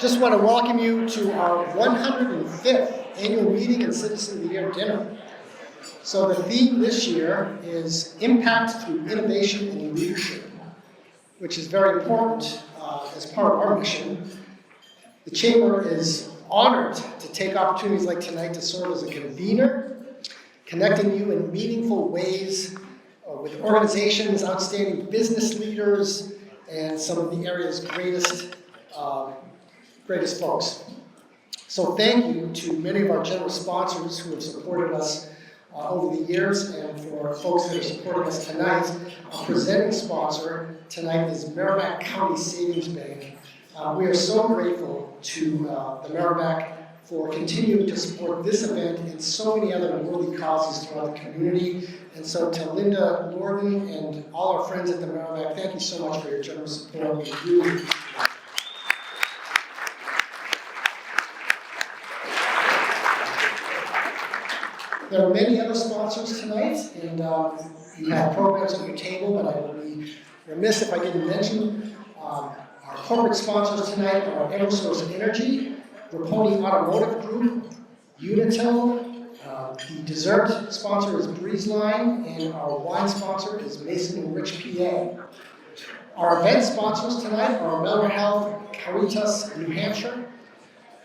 Just want to welcome you to our 105th annual meeting and Citizen of the Year dinner. So the theme this year is Impact Through Innovation and Leadership, which is very important as part of our mission. The Chamber is honored to take opportunities like tonight to serve as a convener, connecting you in meaningful ways with organizations, outstanding business leaders, and some of the area's greatest folks. So thank you to many of our generous sponsors who have supported us over the years, and for folks that are supporting us tonight. Our presenting sponsor tonight is Merrimack County Savings Bank. We are so grateful to the Merrimack for continuing to support this event and so many other worthy causes throughout the community. And so to Linda Lorden and all our friends at the Merrimack, thank you so much for your generous support. We really There are many other sponsors tonight, and you have programs at your table, but I would be remiss if I didn't mention our corporate sponsors tonight are Eversource Energy, Raponi Automotive Group, Unitil, the dessert sponsor is Breezeline, and our wine sponsor is Mason & Rich PA. Our event sponsors tonight are Miller Health, Caritas, New Hampshire,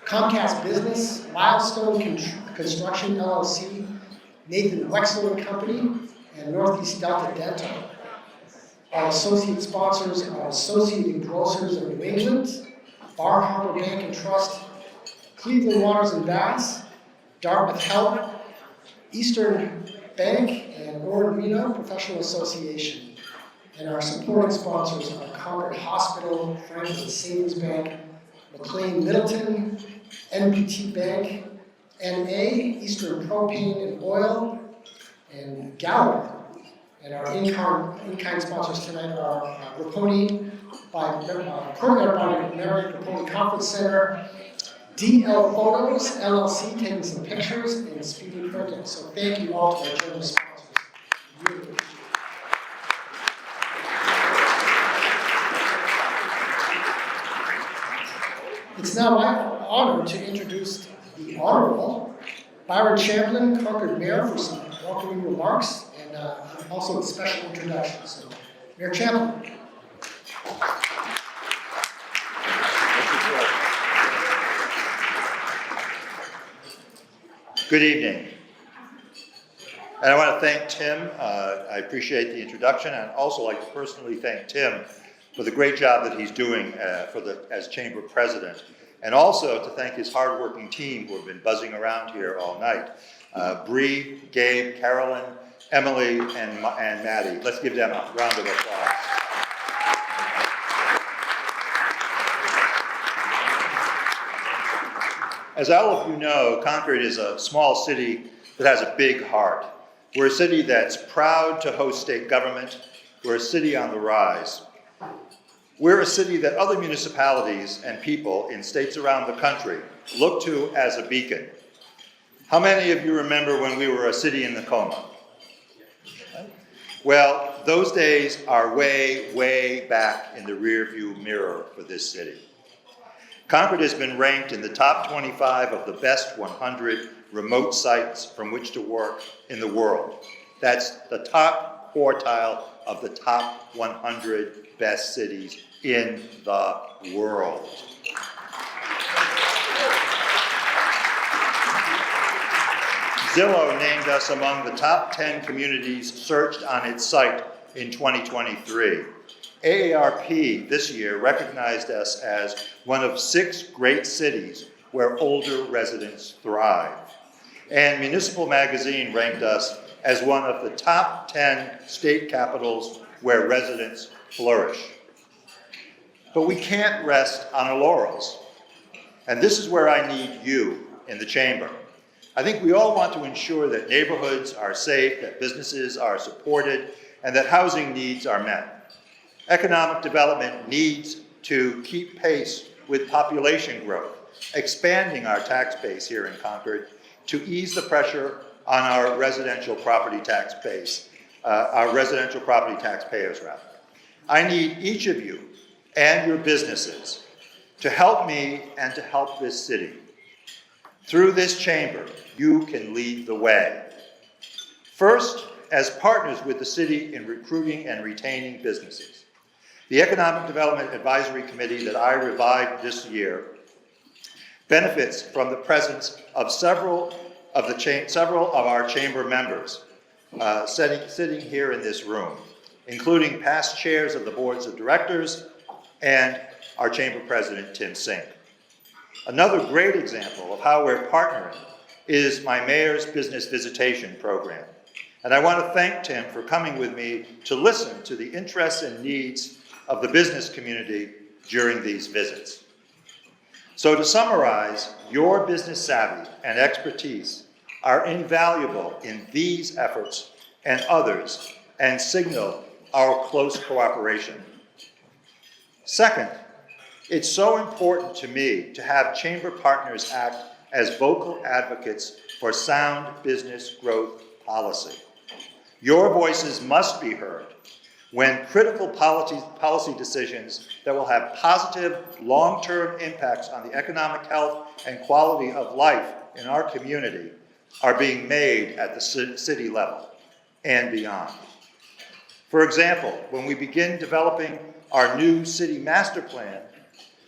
Comcast Business, Milestone Construction LLC, Nathan Wexler and Company, and Northeast Delta Dental. Our associate sponsors are Associated Grocers of New England, Bar Harbor Bank and Trust, Cleveland Waters and Bass, Dartmouth Health, Eastern Bank, and Orono Professional Association. And our supporting sponsors are Concord Hospital, Franklin Savings Bank, McLean Middleton, NPT Bank, NA, Eastern Propane and Oil, and Gallup. And our in-kind sponsors tonight are Raponi, coordinated by Mary Raponi Conference Center, DL Photos LLC, taking some pictures, and Speedy Printing. So thank you all to our generous sponsors. Really appreciate it. It's now my honor to introduce the Honorable Byron Champlin, Concord Mayor, for some welcoming remarks and also a special introduction. So, Mayor Champlin. Good evening. And I want to thank Tim. I appreciate the introduction, and I'd also like to personally thank Tim for the great job that he's doing as Chamber President. And also to thank his hardworking team who have been buzzing around here all night. Bree, Gabe, Carolyn, Emily, and Maddie. Let's give them a round of applause. As all of you know, Concord is a small city that has a big heart. We're a city that's proud to host state government. We're a city on the rise. We're a city that other municipalities and people in states around the country look to as a beacon. How many of you remember when we were a city in the coma? Well, those days are way, way back in the rearview mirror for this city. Concord has been ranked in the top 25 of the best 100 remote sites from which to work in the world. That's the top quartile of the top 100 best cities in the world. Zillow named us among the top 10 communities searched on its site in 2023. AARP this year recognized us as one of 6 great cities where older residents thrive. And Municipal Magazine ranked us as one of the top 10 state capitals where residents flourish. But we can't rest on our laurels. And this is where I need you in the chamber. I think we all want to ensure that neighborhoods are safe, that businesses are supported, and that housing needs are met. Economic development needs to keep pace with population growth, expanding our tax base here in Concord to ease the pressure on our residential property tax base, our residential property taxpayers rather. I need each of you and your businesses to help me and to help this city. Through this chamber, you can lead the way. First, as partners with the city in recruiting and retaining businesses. The Economic Development Advisory Committee that I revived this year benefits from the presence of several of our chamber members sitting here in this room, including past chairs of the boards of directors and our chamber president, Tim Sink. Another great example of how we're partnering is my mayor's business visitation program. And I want to thank Tim for coming with me to listen to the interests and needs of the business community during these visits. So to summarize, your business savvy and expertise are invaluable in these efforts and others and signal our close cooperation. Second, it's so important to me to have chamber partners act as vocal advocates for sound business growth policy. Your voices must be heard when critical policy decisions that will have positive long-term impacts on the economic health and quality of life in our community are being made at the city level and beyond. For example, when we begin developing our new city master plan,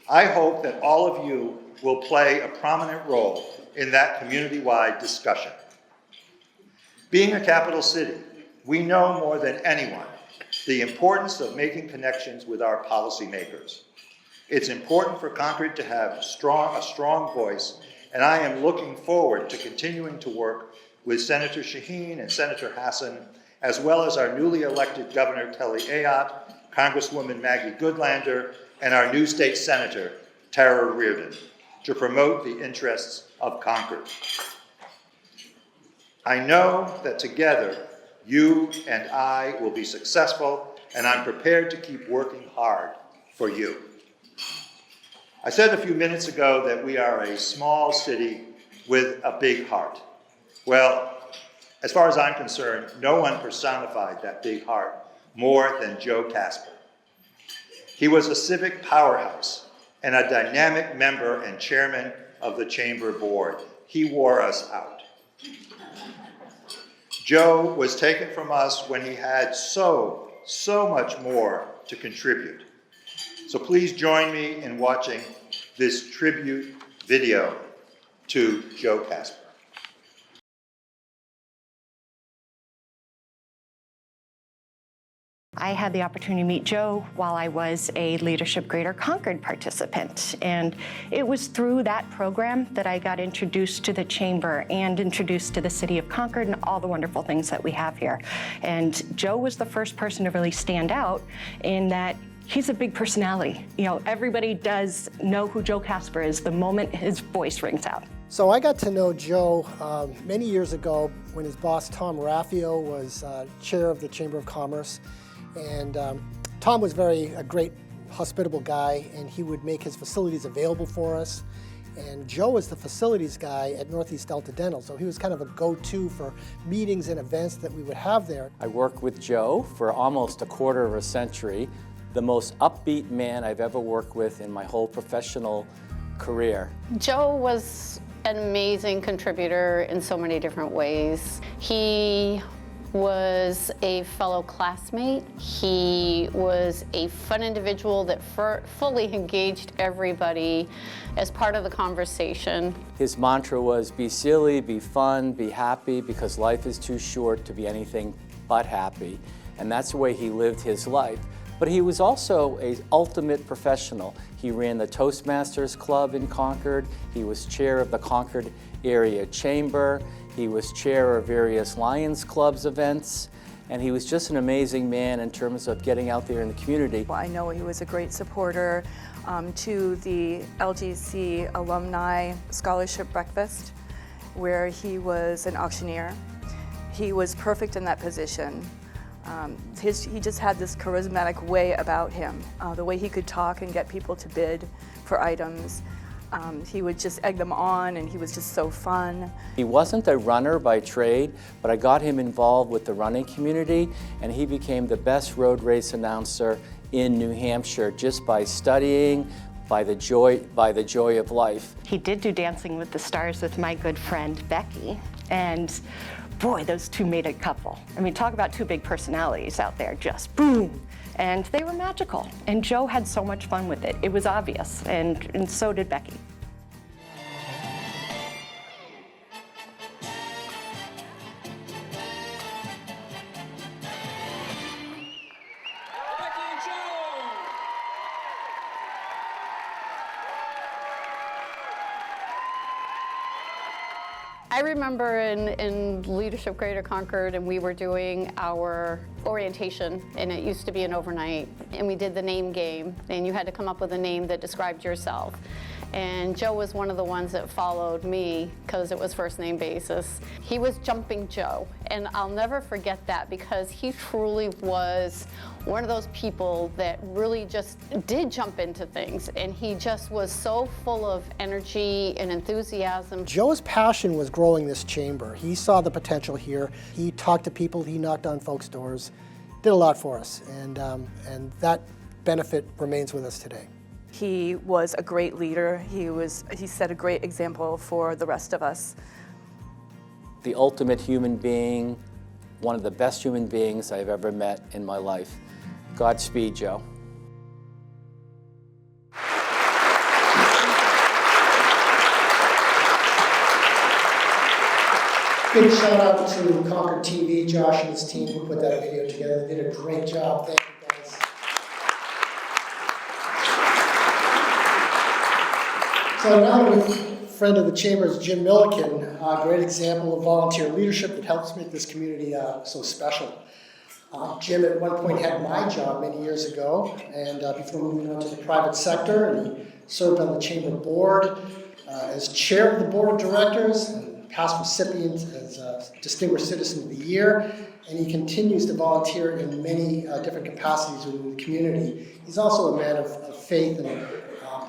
I hope that all of you will play a prominent role in that community-wide discussion. Being a capital city, we know more than anyone the importance of making connections with our policymakers. It's important for Concord to have a strong voice, and I am looking forward to continuing to work with Senator Shaheen and Senator Hassan, as well as our newly elected Governor Kelly Ayotte, Congresswoman Maggie Goodlander, and our new state senator, Tara Reardon, to promote the interests of Concord. I know that together, you and I will be successful, and I'm prepared to keep working hard for you. I said a few minutes ago that we are a small city with a big heart. Well, as far as I'm concerned, no one personified that big heart more than Joe Kasper. He was a civic powerhouse and a dynamic member and chairman of the chamber board. He wore us out. Joe was taken from us when he had so much more to contribute. So please join me in watching this tribute video to Joe Kasper. I had the opportunity to meet Joe while I was a Leadership Greater Concord participant, and it was through that program that I got introduced to the Chamber and introduced to the City of Concord and all the wonderful things that we have here. And Joe was the first person to really stand out in that he's a big personality. You know, everybody does know who Joe Kasper is the moment his voice rings out. So I got to know Joe many years ago when his boss, Tom Raffio, was chair of the Chamber of Commerce. And Tom was a great, hospitable guy, and he would make his facilities available for us. And Joe was the facilities guy at Northeast Delta Dental, so he was kind of a go-to for meetings and events that we would have there. I worked with Joe for almost a quarter of a century, the most upbeat man I've ever worked with in my whole professional career. Joe was an amazing contributor in so many different ways. He was a fellow classmate. He was a fun individual that fully engaged everybody as part of the conversation. His mantra was be silly, be fun, be happy, because life is too short to be anything but happy. And that's the way he lived his life. But he was also an ultimate professional. He ran the Toastmasters Club in Concord. He was chair of the Concord Area Chamber. He was chair of various Lions Clubs events, and he was just an amazing man in terms of getting out there in the community. I know he was a great supporter to the LGC Alumni Scholarship Breakfast, where he was an auctioneer. He was perfect in that position. He just had this charismatic way about him, the way he could talk and get people to bid for items. He would just egg them on, and he was just so fun. He wasn't a runner by trade, but I got him involved with the running community, and he became the best road race announcer in New Hampshire just by studying, by the joy of life. He did do Dancing with the Stars with my good friend Becky, and boy, those two made a couple. I mean, talk about two big personalities out there, just boom. And they were magical, and Joe had so much fun with it. It was obvious, and so did Becky. I remember in Leadership Greater Concord, and we were doing our orientation, and it used to be an overnight, and we did the name game, and you had to come up with a name that described yourself. And Joe was one of the ones that followed me because it was first name basis. He was Jumping Joe, and I'll never forget that because he truly was one of those people that really just did jump into things, and he just was so full of energy and enthusiasm. Joe's passion was growing this chamber. He saw the potential here. He talked to people, he knocked on folks' doors, did a lot for us, and that benefit remains with us today. He was a great leader. He set a great example for the rest of us. The ultimate human being, one of the best human beings I've ever met in my life. Godspeed, Joe. Big shout out to Concord TV, Josh and his team who put that video together. They did a great job. Thank you, guys. So another friend of the chamber is Jim Milliken, a great example of volunteer leadership that helps make this community so special. Jim at one point had my job many years ago, and before moving on to the private sector, and he served on the chamber board as chair of the board of directors, and past recipient as Distinguished Citizen of the Year, and he continues to volunteer in many different capacities within the community. He's also a man of faith, and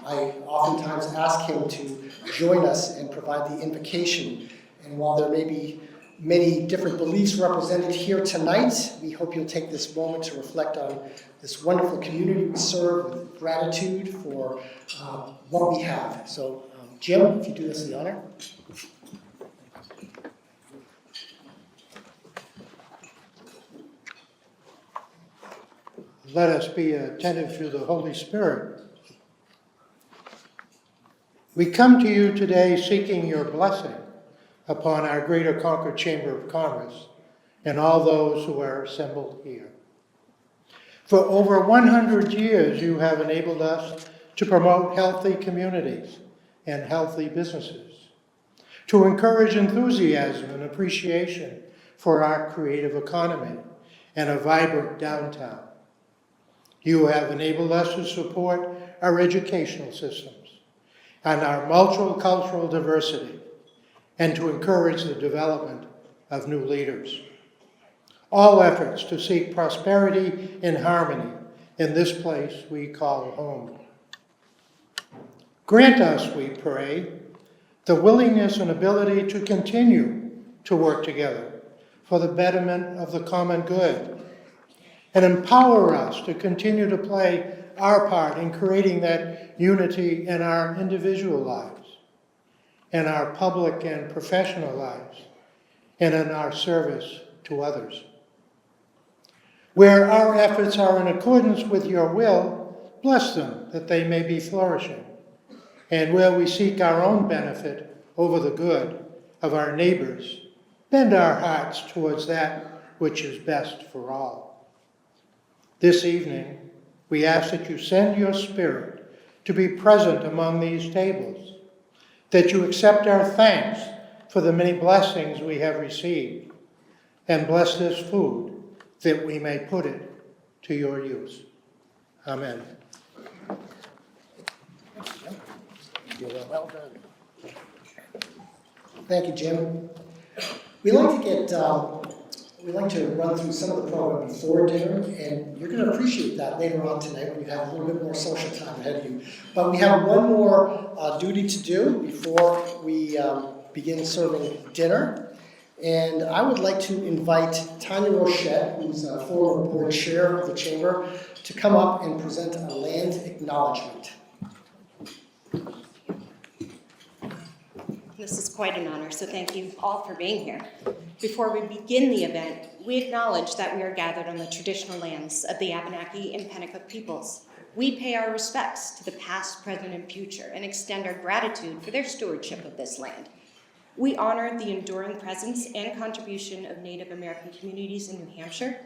I oftentimes ask him to join us and provide the invocation. And while there may be many different beliefs represented here tonight, we hope you'll take this moment to reflect on this wonderful community we serve with gratitude for what we have. So, Jim, if you do us the honor. Let us be attentive to the Holy Spirit. We come to you today seeking your blessing upon our Greater Concord Chamber of Commerce and all those who are assembled here. For over 100 years, you have enabled us to promote healthy communities and healthy businesses, to encourage enthusiasm and appreciation for our creative economy and a vibrant downtown. You have enabled us to support our educational systems and our multicultural diversity, and to encourage the development of new leaders. All efforts to seek prosperity and harmony in this place we call home. Grant us, we pray, the willingness and ability to continue to work together for the betterment of the common good, and empower us to continue to play our part in creating that unity in our individual lives, in our public and professional lives, and in our service to others. Where our efforts are in accordance with your will, bless them that they may be flourishing. And where we seek our own benefit over the good of our neighbors, bend our hearts towards that which is best for all. This evening, we ask that you send your Spirit to be present among these tables, that you accept our thanks for the many blessings we have received, and bless this food that we may put it to your use. Amen. Well done. Thank you, Jim. We like to run through some of the program before dinner, and you're going to appreciate that later on tonight when you have a little bit more social time ahead of you. But we have one more duty to do before we begin serving dinner. And I would like to invite Tanya Rochette, who's a former board chair of the chamber, to come up and present a land acknowledgement. This is quite an honor, so thank you all for being here. Before we begin the event, we acknowledge that we are gathered on the traditional lands of the Abenaki and Pennacook peoples. We pay our respects to the past, present, and future, and extend our gratitude for their stewardship of this land. We honor the enduring presence and contribution of Native American communities in New Hampshire.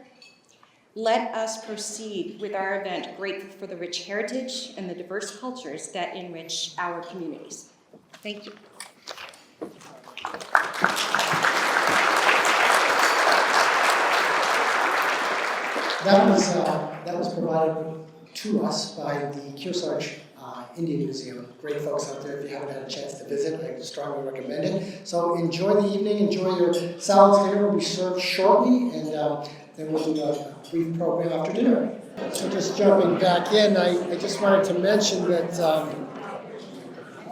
Let us proceed with our event, grateful for the rich heritage and the diverse cultures that enrich our communities. Thank you. That was provided to us by the Kearsarge Indian Museum. Great folks out there. If you haven't had a chance to visit, I strongly recommend it. So enjoy the evening, enjoy your salads. Dinner will be served shortly, and then we'll do a brief program after dinner. So just jumping back in, I just wanted to mention that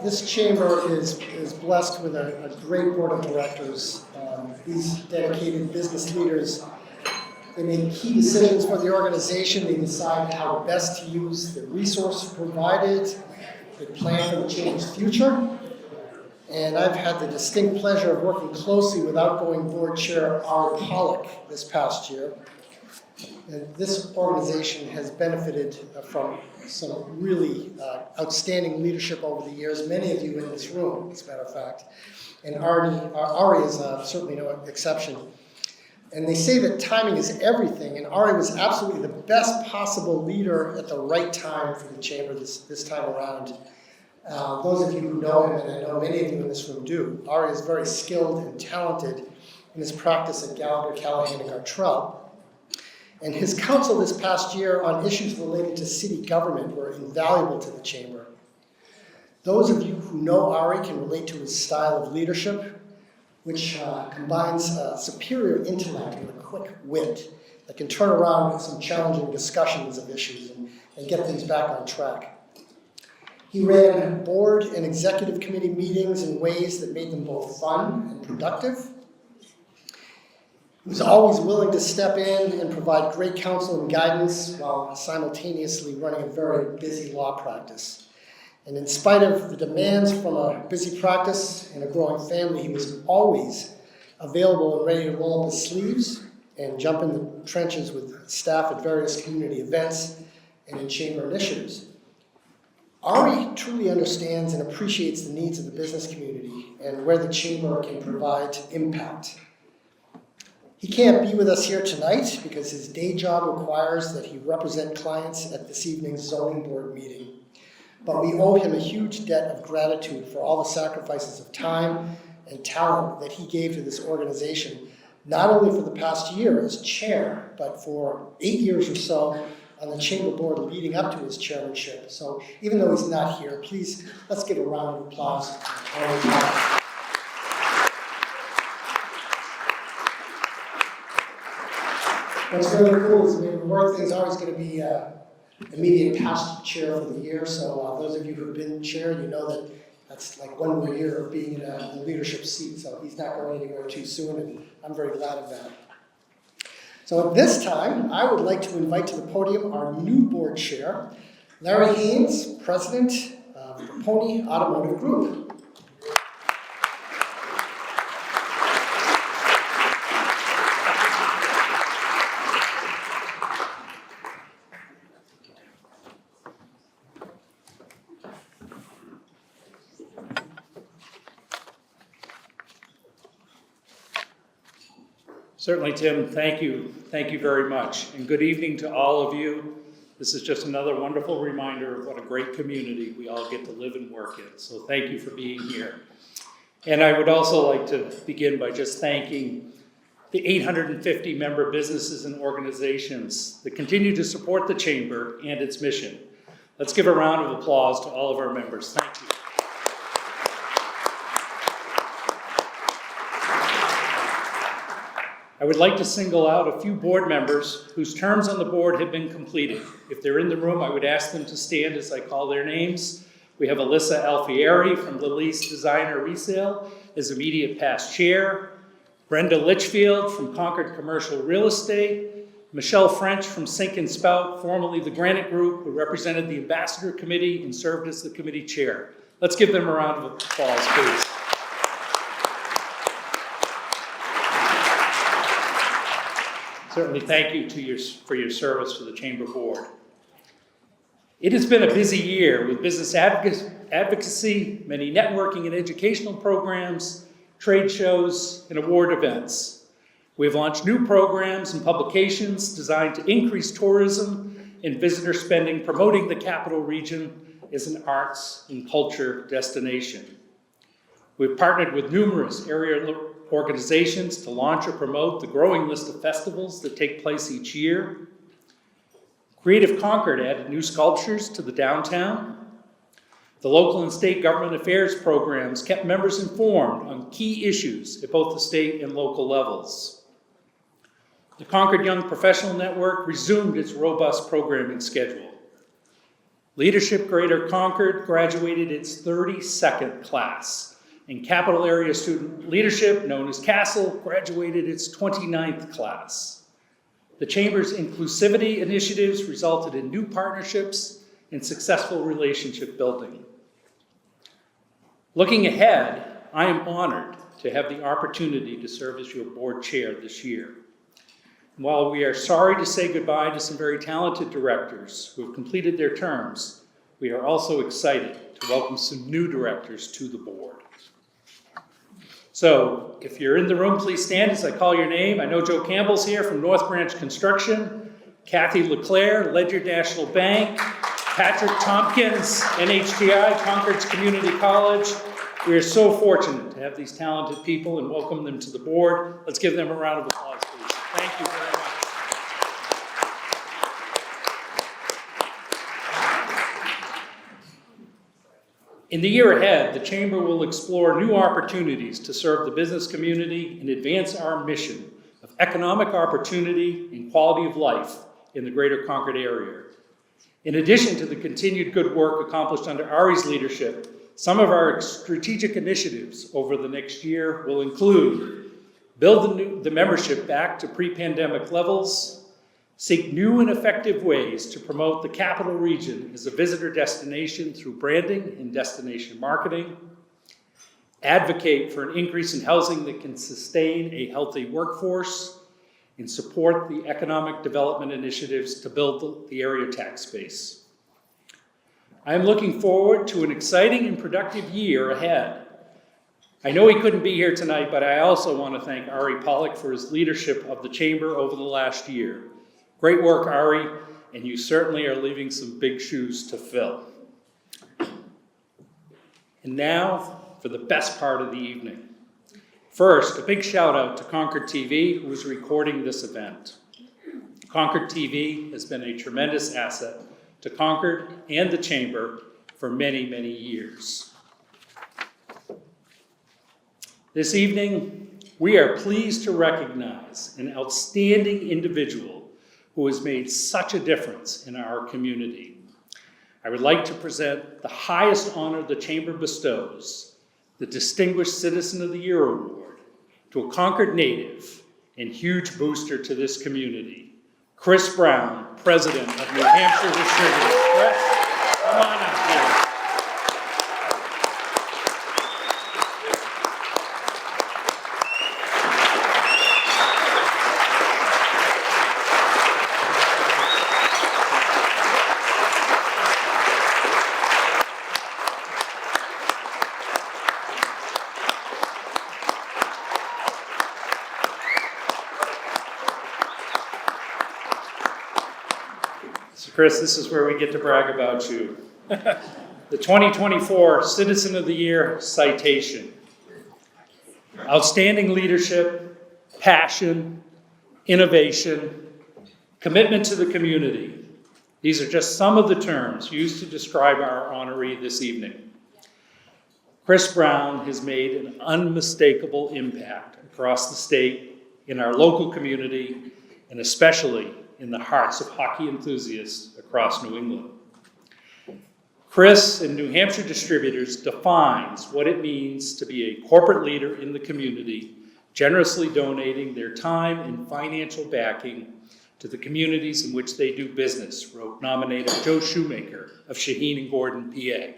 this chamber is blessed with a great board of directors. These dedicated business leaders, they make key decisions for the organization. They decide how best to use the resources provided. They plan for the chamber's future. And I've had the distinct pleasure of working closely with outgoing board chair Ari Pollock this past year. And this organization has benefited from some really outstanding leadership over the years, many of you in this room, as a matter of fact. And Ari is certainly no exception. And they say that timing is everything, and Ari was absolutely the best possible leader at the right time for the chamber this time around. Those of you who know him, and I know many of you in this room do, Ari is very skilled and talented in his practice at Gallagher, Callahan, and Gartrell. And his counsel this past year on issues related to city government were invaluable to the chamber. Those of you who know Ari can relate to his style of leadership, which combines superior intellect with a quick wit that can turn around some challenging discussions of issues and get things back on track. He ran board and executive committee meetings in ways that made them both fun and productive. He was always willing to step in and provide great counsel and guidance while simultaneously running a very busy law practice. And in spite of the demands from a busy practice and a growing family, he was always available and ready to roll up his sleeves and jump in the trenches with staff at various community events and in chamber initiatives. Ari truly understands and appreciates the needs of the business community and where the chamber can provide impact. He can't be with us here tonight because his day job requires that he represent clients at this evening's zoning board meeting. But we owe him a huge debt of gratitude for all the sacrifices of time and talent that he gave to this organization, not only for the past year as chair, but for 8 years or so on the chamber board leading up to his chairmanship. So even though he's not here, please, let's give a round of applause. What's really cool is the work thing's always going to be immediate past chair for the year. So those of you who've been chair, you know that that's like 1 more year of being in a leadership seat. So he's not going anywhere too soon, and I'm very glad of that. So at this time, I would like to invite to the podium our new board chair, Larry Haynes, president of the Pony Automotive Group. Certainly, Tim, thank you. Thank you very much. And good evening to all of you. This is just another wonderful reminder of what a great community we all get to live and work in. So thank you for being here. And I would also like to begin by just thanking the 850 member businesses and organizations that continue to support the Chamber and its mission. Let's give a round of applause to all of our members. Thank you. I would like to single out a few board members whose terms on the board have been completed. If they're in the room, I would ask them to stand as I call their names. We have Alyssa Alfieri from Lilly's Designer Resale as immediate past chair, Brenda Litchfield from Concord Commercial Real Estate, Michelle French from Sink and Spout, formerly the Granite Group, who represented the Ambassador Committee and served as the committee chair. Let's give them a round of applause, please. Certainly thank you for your service to the Chamber Board. It has been a busy year with business advocacy, many networking and educational programs, trade shows, and award events. We have launched new programs and publications designed to increase tourism and visitor spending, promoting the capital region as an arts and culture destination. We've partnered with numerous area organizations to launch or promote the growing list of festivals that take place each year. Creative Concord added new sculptures to the downtown. The local and state government affairs programs kept members informed on key issues at both the state and local levels. The Concord Young Professional Network resumed its robust programming schedule. Leadership Greater Concord graduated its 32nd class, and Capital Area Student Leadership, known as CASTLE, graduated its 29th class. The Chamber's inclusivity initiatives resulted in new partnerships and successful relationship building. Looking ahead, I am honored to have the opportunity to serve as your board chair this year. While we are sorry to say goodbye to some very talented directors who have completed their terms, we are also excited to welcome some new directors to the board. So, if you're in the room, please stand as I call your name. I know Joe Campbell's here from North Branch Construction, Kathy LeClaire, Ledger National Bank, Patrick Tompkins, NHTI, Concord's Community College. We are so fortunate to have these talented people and welcome them to the board. Let's give them a round of applause, please. Thank you very much. In the year ahead, the Chamber will explore new opportunities to serve the business community and advance our mission of economic opportunity and quality of life in the Greater Concord area. In addition to the continued good work accomplished under Ari's leadership, some of our strategic initiatives over the next year will include build the membership back to pre-pandemic levels, seek new and effective ways to promote the capital region as a visitor destination through branding and destination marketing, advocate for an increase in housing that can sustain a healthy workforce, and support the economic development initiatives to build the area tax base. I am looking forward to an exciting and productive year ahead. I know he couldn't be here tonight, but I also want to thank Ari Pollock for his leadership of the Chamber over the last year. Great work, Ari, and you certainly are leaving some big shoes to fill. And now for the best part of the evening. First, a big shout out to Concord TV, who is recording this event. Concord TV has been a tremendous asset to Concord and the Chamber for many, many years. This evening, we are pleased to recognize an outstanding individual who has made such a difference in our community. I would like to present the highest honor the Chamber bestows, the Distinguished Citizen of the Year Award, to a Concord native and huge booster to this community, Chris Brown, President of New Hampshire Distributors. Chris, come on up here. Chris, this is where we get to brag about you. The 2024 Citizen of the Year citation. Outstanding leadership, passion, innovation, commitment to the community. These are just some of the terms used to describe our honoree this evening. Chris Brown has made an unmistakable impact across the state, in our local community, and especially in the hearts of hockey enthusiasts across New England. Chris and New Hampshire Distributors defines what it means to be a corporate leader in the community, generously donating their time and financial backing to the communities in which they do business, wrote nominator Joe Shoemaker of Shaheen and Gordon, PA.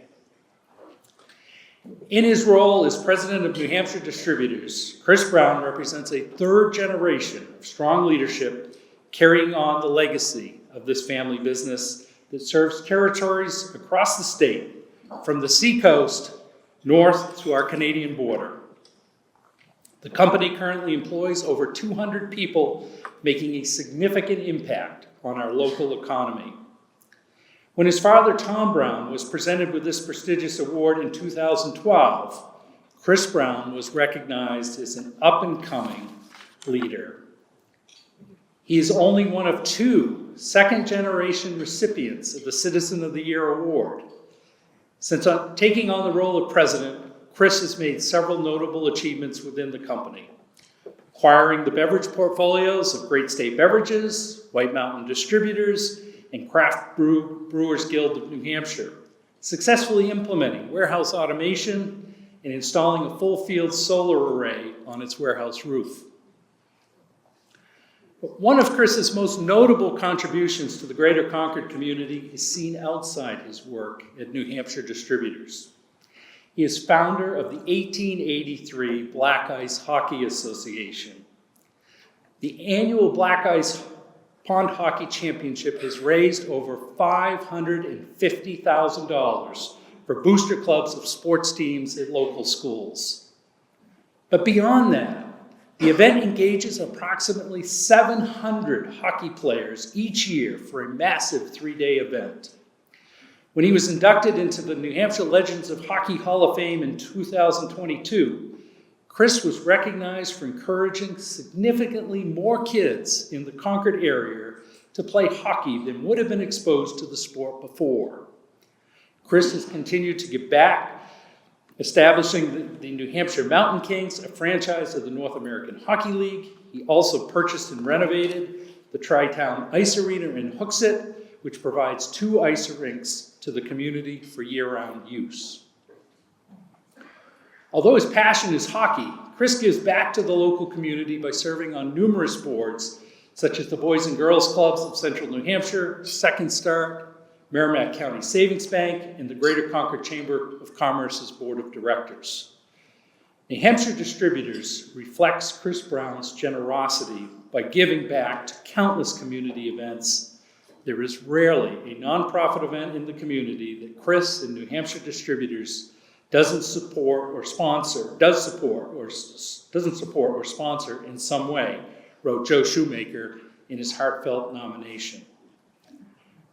In his role as president of New Hampshire Distributors, Chris Brown represents a third generation of strong leadership carrying on the legacy of this family business that serves territories across the state, from the seacoast north to our Canadian border. The company currently employs over 200 people, making a significant impact on our local economy. When his father, Tom Brown, was presented with this prestigious award in 2012, Chris Brown was recognized as an up-and-coming leader. He is only one of 2 second-generation recipients of the Citizen of the Year award. Since taking on the role of president, Chris has made several notable achievements within the company, acquiring the beverage portfolios of Great State Beverages, White Mountain Distributors, and Craft Brewers Guild of New Hampshire, successfully implementing warehouse automation and installing a full-field solar array on its warehouse roof. But one of Chris's most notable contributions to the greater Concord community is seen outside his work at New Hampshire Distributors. He is founder of the 1883 Black Ice Hockey Association. The annual Black Ice Pond Hockey Championship has raised over $550,000 for booster clubs of sports teams at local schools. But beyond that, the event engages approximately 700 hockey players each year for a massive 3-day event. When he was inducted into the New Hampshire Legends of Hockey Hall of Fame in 2022, Chris was recognized for encouraging significantly more kids in the Concord area to play hockey than would have been exposed to the sport before. Chris has continued to give back, establishing the New Hampshire Mountain Kings, a franchise of the North American Hockey League. He also purchased and renovated the Tri-Town Ice Arena in Hooksett, which provides 2 ice rinks to the community for year-round use. Although his passion is hockey, Chris gives back to the local community by serving on numerous boards, such as the Boys and Girls Clubs of Central New Hampshire, Second Start, Merrimack County Savings Bank, and the Greater Concord Chamber of Commerce's Board of Directors. New Hampshire Distributors reflects Chris Brown's generosity by giving back to countless community events. There is rarely a nonprofit event in the community that Chris and New Hampshire Distributors doesn't support or sponsor in some way, wrote Joe Shoemaker in his heartfelt nomination.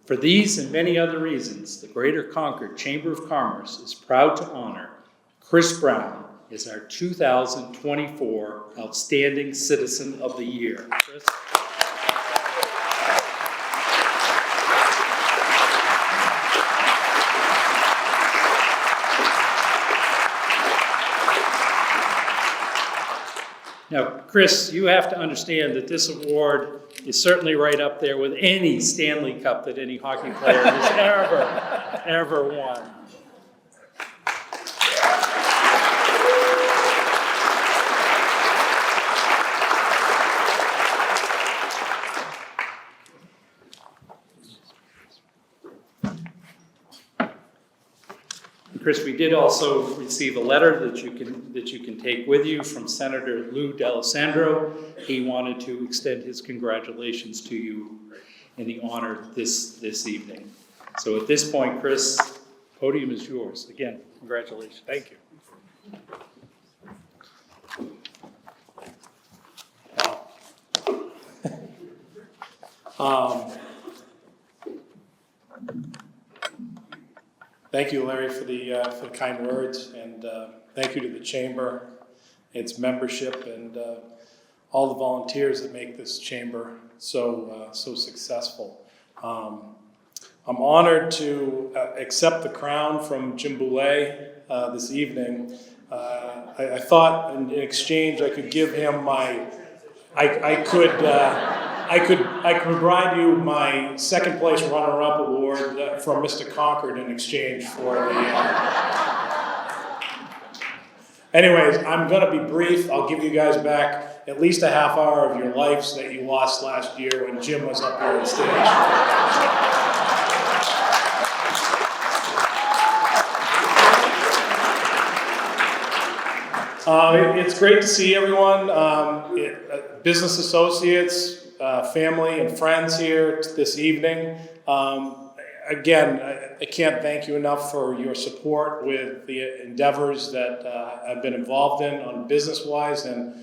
For these and many other reasons, the Greater Concord Chamber of Commerce is proud to honor Chris Brown as our 2024 Outstanding Citizen of the Year. Chris? Now, Chris, you have to understand that this award is certainly right up there with any Stanley Cup that any hockey player has ever won. Chris, we did also receive a letter that you can take with you from Senator Lou D'Alessandro. He wanted to extend his congratulations to you in the honor this evening. So at this point, Chris, podium is yours. Again, congratulations. Thank you. Thank you, Larry, for the kind words, and thank you to the Chamber, its membership, and all the volunteers that make this Chamber so successful. I'm honored to accept the crown from Jim Boulay this evening. I thought in exchange I could give him I could provide you my second place runner-up award from Mr. Concord in exchange for the. Anyways, I'm going to be brief. I'll give you guys back at least a half hour of your lives that you lost last year when Jim was up here on stage. It's great to see everyone, business associates, family and friends here this evening. Again, I can't thank you enough for your support with the endeavors that I've been involved in on business-wise and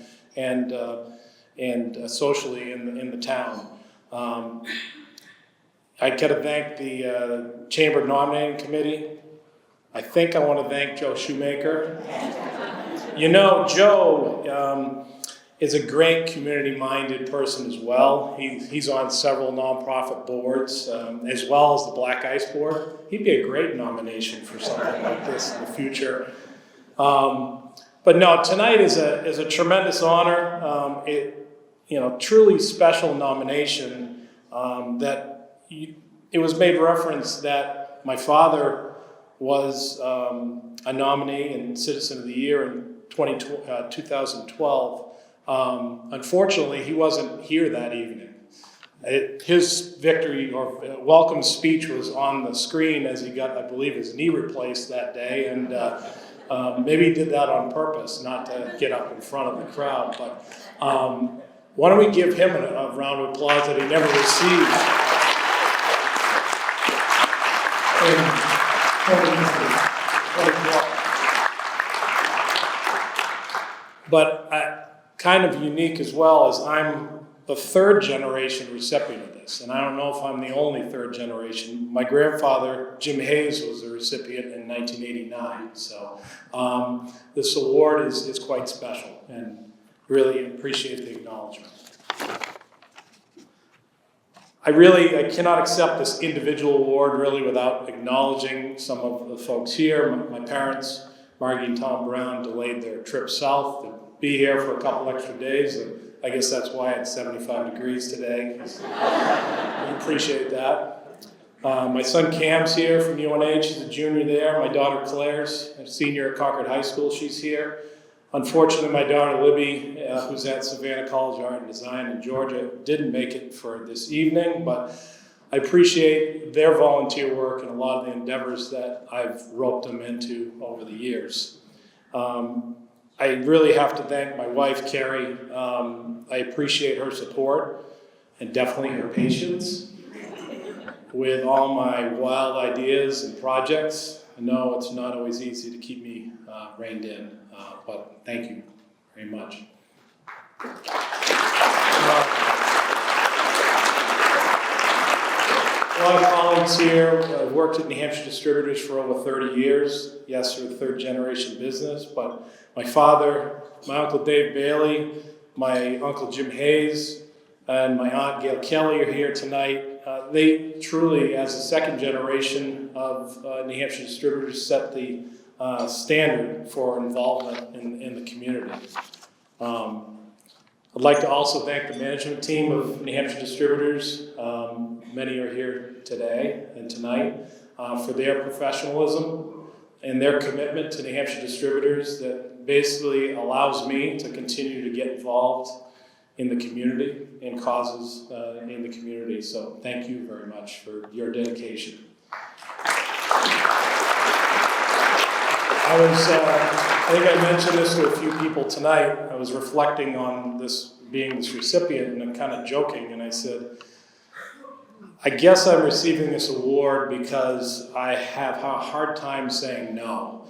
socially in the town. I gotta thank the Chamber Nominating Committee. I think I want to thank Joe Shoemaker. You know, Joe is a great community-minded person as well. He's on several nonprofit boards, as well as the Black Ice Board. He'd be a great nomination for something like this in the future. But no, tonight is a tremendous honor. Truly special nomination. It was made reference that my father was a nominee and Citizen of the Year in 2012. Unfortunately, he wasn't here that evening. His victory or welcome speech was on the screen as he got, I believe, his knee replaced that day, and maybe he did that on purpose, not to get up in front of the crowd. But why don't we give him a round of applause that he never received? But kind of unique as well is I'm the third generation recipient of this, and I don't know if I'm the only third generation. My grandfather, Jim Hayes, was a recipient in 1989, so this award is quite special, and really appreciate the acknowledgement. I cannot accept this individual award really without acknowledging some of the folks here. My parents, Margie and Tom Brown, delayed their trip south to be here for a couple extra days, and I guess that's why it's 75 degrees today. We appreciate that. My son Cam's here from UNH, he's a junior there. My daughter Claire's a senior at Concord High School, she's here. Unfortunately, my daughter Libby, who's at Savannah College of Art and Design in Georgia, didn't make it for this evening, but I appreciate their volunteer work and a lot of the endeavors that I've roped them into over the years. I really have to thank my wife, Carrie. I appreciate her support and definitely her patience with all my wild ideas and projects. I know it's not always easy to keep me reined in, but thank you very much. A lot of colleagues here. I've worked at New Hampshire Distributors for over 30 years. Yes, we're a third generation business, but my father, my Uncle Dave Bailey, my Uncle Jim Hayes, and my Aunt Gail Kelly are here tonight. They truly, as the second generation of New Hampshire Distributors, set the standard for involvement in the community. I'd like to also thank the management team of New Hampshire Distributors. Many are here today and tonight for their professionalism and their commitment to New Hampshire Distributors that basically allows me to continue to get involved in the community and causes in the community. So thank you very much for your dedication. I think I mentioned this to a few people tonight. I was reflecting on being this recipient, and I'm kind of joking, and I said, I guess I'm receiving this award because I have a hard time saying no.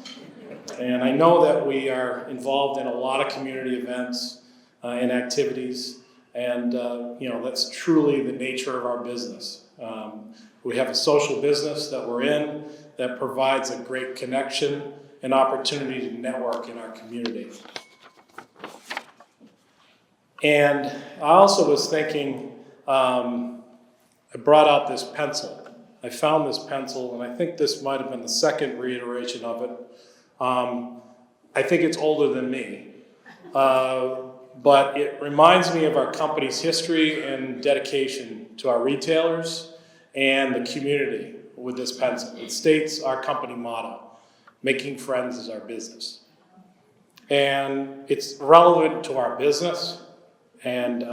And I know that we are involved in a lot of community events and activities, and that's truly the nature of our business. We have a social business that we're in that provides a great connection and opportunity to network in our community. And I also was thinking, I brought out this pencil. I found this pencil, and I think this might have been the second reiteration of it. I think it's older than me, but it reminds me of our company's history and dedication to our retailers and the community with this pencil. It states our company motto, making friends is our business. And it's relevant to our business, and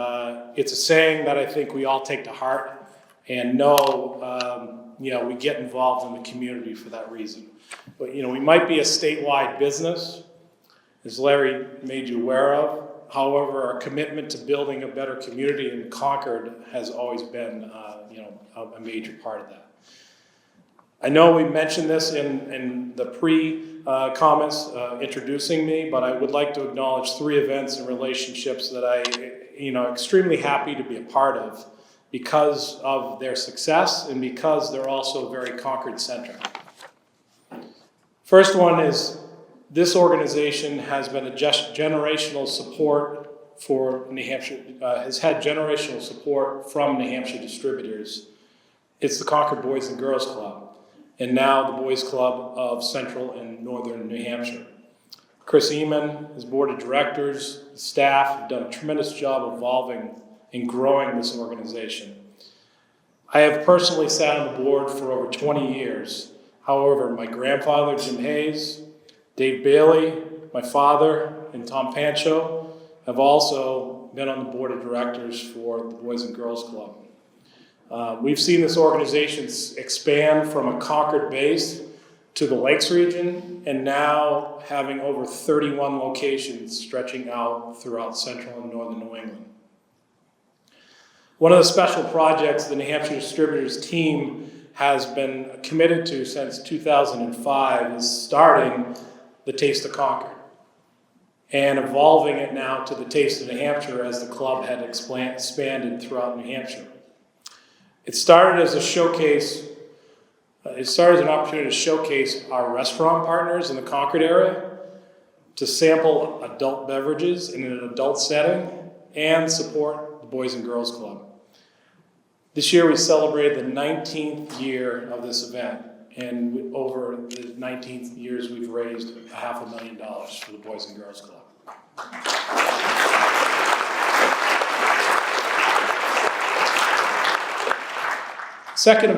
it's a saying that I think we all take to heart and know, we get involved in the community for that reason. But, we might be a statewide business, as Larry made you aware of. However, our commitment to building a better community in Concord has always been, a major part of that. I know we mentioned this in the comments introducing me, but I would like to acknowledge 3 events and relationships that extremely happy to be a part of because of their success and because they're also very Concord-centric. First one is this organization has been a generational support for New Hampshire, has had generational support from New Hampshire Distributors. It's the Concord Boys and Girls Club, and now the Boys Club of Central and Northern New Hampshire. Chris Eman, his board of directors, staff have done a tremendous job evolving and growing this organization. I have personally sat on the board for over 20 years. However, my grandfather, Jim Hayes, Dave Bailey, my father, and Tom Pancho have also been on the board of directors for the Boys and Girls Club. We've seen this organization expand from a Concord base to the Lakes region, and now having over 31 locations stretching out throughout central and northern New England. One of the special projects the New Hampshire Distributors team has been committed to since 2005 is starting the Taste of Concord and evolving it now to the Taste of New Hampshire as the club had expanded throughout New Hampshire. It started as a showcase. It started as an opportunity to showcase our restaurant partners in the Concord area, to sample adult beverages in an adult setting, and support the Boys and Girls Club. This year we celebrated the 19th year of this event, and over the 19th years we've raised $500,000 for the Boys and Girls Club. Second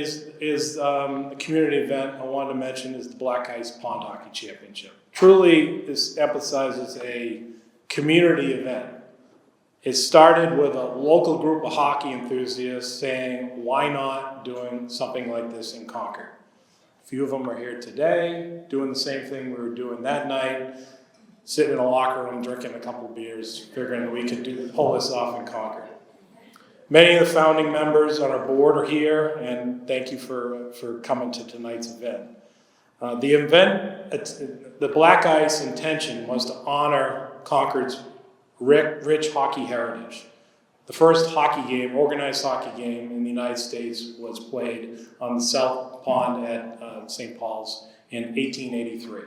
is a community event I wanted to mention is the Black Ice Pond Hockey Championship. Truly, this emphasizes a community event. It started with a local group of hockey enthusiasts saying, why not doing something like this in Concord? A few of them are here today, doing the same thing we were doing that night, sitting in a locker room, drinking a couple beers, figuring we could pull this off in Concord. Many of the founding members on our board are here, and thank you for coming to tonight's event. The Black Ice intention was to honor Concord's rich hockey heritage. The first hockey game, organized hockey game in the United States was played on the South Pond at St. Paul's in 1883.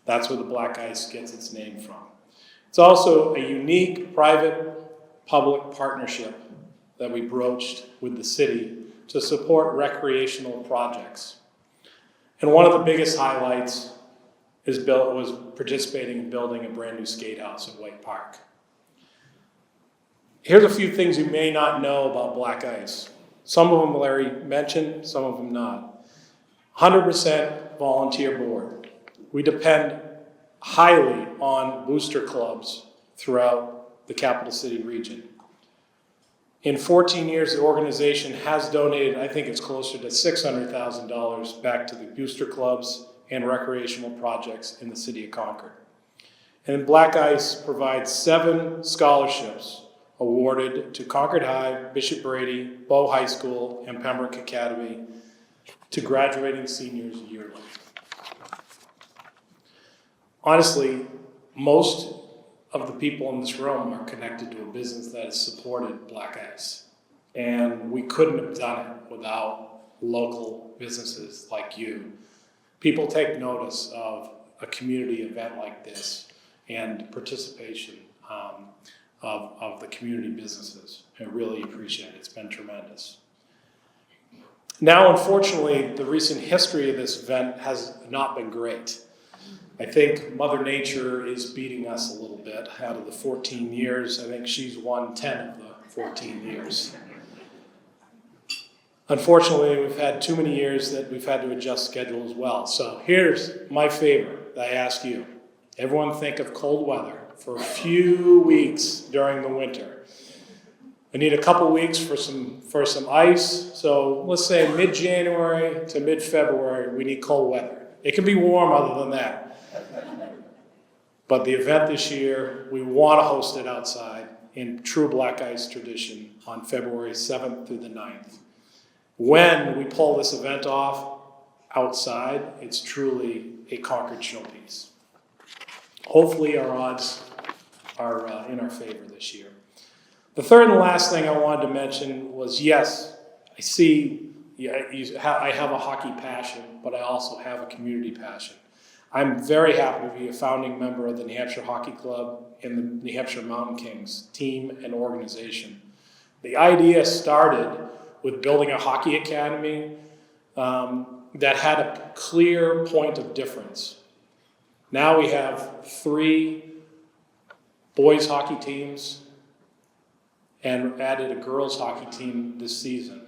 That's where the Black Ice gets its name from. It's also a unique private-public partnership that we broached with the city to support recreational projects. And one of the biggest highlights was participating in building a brand new skate house at White Park. Here's a few things you may not know about Black Ice. Some of them Larry mentioned, some of them not. 100% volunteer board. We depend highly on booster clubs throughout the capital city region. In 14 years, the organization has donated, I think it's closer to $600,000 back to the booster clubs and recreational projects in the city of Concord. And Black Ice provides 7 scholarships awarded to Concord High, Bishop Brady, Bow High School, and Pembroke Academy to graduating seniors yearly. Honestly, most of the people in this room are connected to a business that has supported Black Ice. And we couldn't have done it without local businesses like you. People take notice of a community event like this and participation of the community businesses. I really appreciate it. It's been tremendous. Now, unfortunately, the recent history of this event has not been great. I think Mother Nature is beating us a little bit. Out of the 14 years, I think she's won 10 of the 14 years. Unfortunately, we've had too many years that we've had to adjust schedule as well. So here's my favor that I ask you. Everyone think of cold weather for a few weeks during the winter. We need a couple weeks for some ice. So let's say mid-January to mid-February, we need cold weather. It can be warm other than that. But the event this year, we want to host it outside in true black ice tradition on February 7th through the 9th. When we pull this event off outside, it's truly a Concord showpiece. Hopefully our odds are in our favor this year. The third and last thing I wanted to mention was, yes, I see, I have a hockey passion, but I also have a community passion. I'm very happy to be a founding member of the New Hampshire Hockey Club and the New Hampshire Mountain Kings team and organization. The idea started with building a hockey academy that had a clear point of difference. Now we have 3 boys hockey teams and added a girls hockey team this season.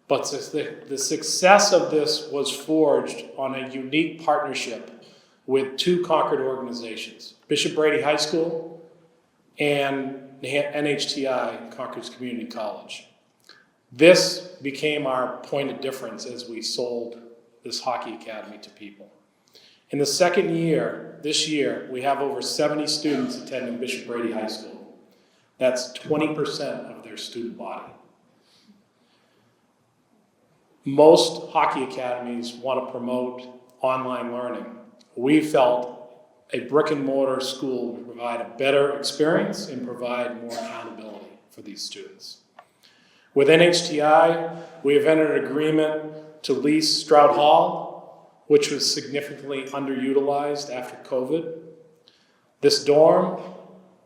But the success of this was forged on a unique partnership with 2 Concord organizations, Bishop Brady High School and NHTI, Concord's Community College. This became our point of difference as we sold this hockey academy to people. In the second year, this year, we have over 70 students attending Bishop Brady High School. That's 20% of their student body. Most hockey academies want to promote online learning. We felt a brick and mortar school would provide a better experience and provide more accountability for these students. With NHTI, we have entered an agreement to lease Stroud Hall, which was significantly underutilized after COVID. This dorm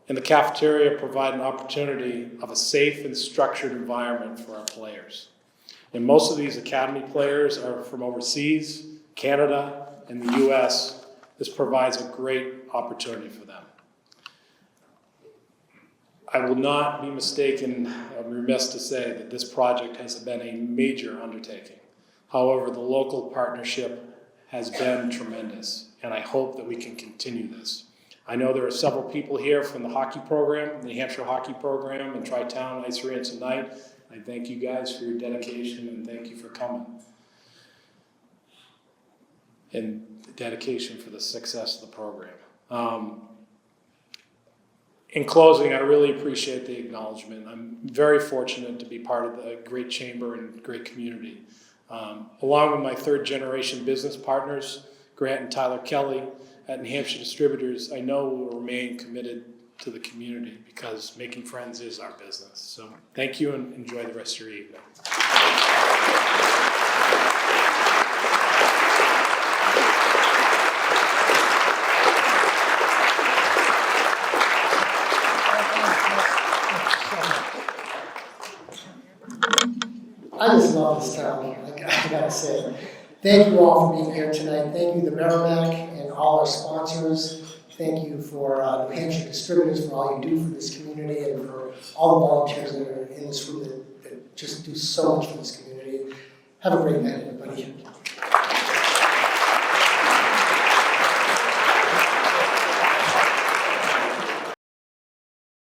and the cafeteria provide an opportunity of a safe and structured environment for our players. And most of these academy players are from overseas, Canada, and the US. This provides a great opportunity for them. I will not be mistaken, I'm remiss to say that this project has been a major undertaking. However, the local partnership has been tremendous, and I hope that we can continue this. I know there are several people here from the hockey program, the New Hampshire hockey program, and Tri-Town Ice Arena tonight. I thank you guys for your dedication and thank you for coming. And dedication for the success of the program. In closing, I really appreciate the acknowledgement. I'm very fortunate to be part of the great chamber and great community. Along with my 3rd generation business partners, Grant and Tyler Kelly at New Hampshire Distributors, I know we will remain committed to the community because making friends is our business. So thank you and enjoy the rest of your evening. I just love this town, I gotta say. Thank you all for being here tonight. Thank you, the Merrimack, and all our sponsors. Thank you for New Hampshire Distributors for all you do for this community and for all the volunteers that are in this room that just do so much for this community. Have a great night.